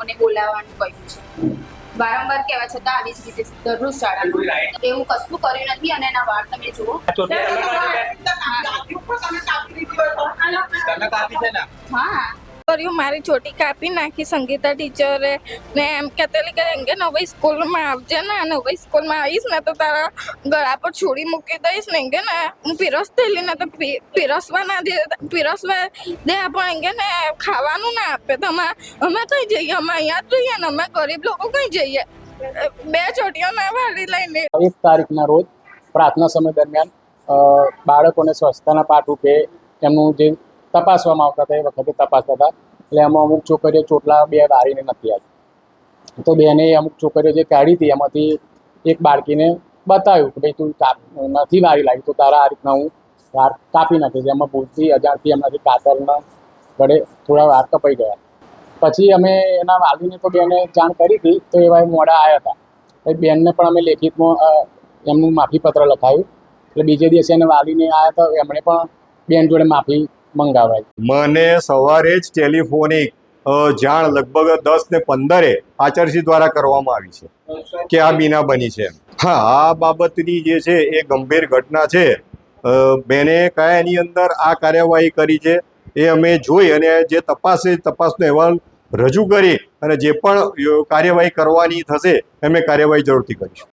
બાળકોને બોલાવવાનું કહ્યું છે। વારંવાર કહેવા છતાં આવી જ રીતે દરરોજ શાળામાં એવું કશું કર્યું નથી અને એના વાળ તમે જુઓ। હા કર્યું મારી ચોટી કાપી નાખી સંગીતા ટીચરે ને એમ કહેતેલી કે એંગે નવી સ્કૂલમાં આવજે ને નવી સ્કૂલમાં આવીશ ને તો તારા ગળા પર છોડી મૂકી દઈશ ને એંગે ને હું પીરસ થયેલી ને તો પીરસવા ના દે પીરસવા દે પણ એંગે ને ખાવાનું ના આપે તો અમે કઈ જઈએ અમે અહીંયા જ રહીએ ને અમે ગરીબ લોકો કઈ જઈએ। બે ચોટીઓ ના વાળી લઈને 1 તારીખના રોજ પ્રાર્થના સમય દરમિયાન બાળકોને સ્વચ્છતાના પાઠરૂપે એમનું જે તપાસવામાં આવતા હતા એ વખતે તપાસતા હતા એટલે એમાં અમુક છોકરીઓ ચોટલા 2 વારીને નથી આવી તો બેને અમુક છોકરીઓ જે કાઢી હતી એમાંથી એક બાળકીને બતાવ્યું કે ભાઈ તું નથી વારી લાગી તો તારા આ રીતના હું વાર કાપી નાખીશ। એમાં ભૂલથી અજાણથી એમનાથી કાતરના વડે થોડા વાર કપાઈ ગયા। પછી અમે એના વાલીને તો બેને જાણ કરી હતી તો એવા મોડા આવ્યા હતા પછી બેનને પણ અમે લેખિતમાં એમનું માફીપત્ર લખાયું એટલે બીજે દિવસે એને વાલીને આવ્યા તો એમણે પણ બેન જોડે માફી મંગાવાઈ। મને સવારે જ ટેલિફોનિક જાણ લગભગ 10:15 આચાર્યશ્રી દ્વારા કરવામાં આવી છે કે આ બીના બની છે। હા, આ બાબતની જે છે એ ગંભીર ઘટના છે। બેને કયા એની અંદર આ કાર્યવાહી કરી છે એ અમે જોઈ અને જે તપાસનો અહેવાલ રજૂ કરી અને જે પણ કાર્યવાહી કરવાની થશે અમે કાર્યવાહી જરૂરથી કરીશું।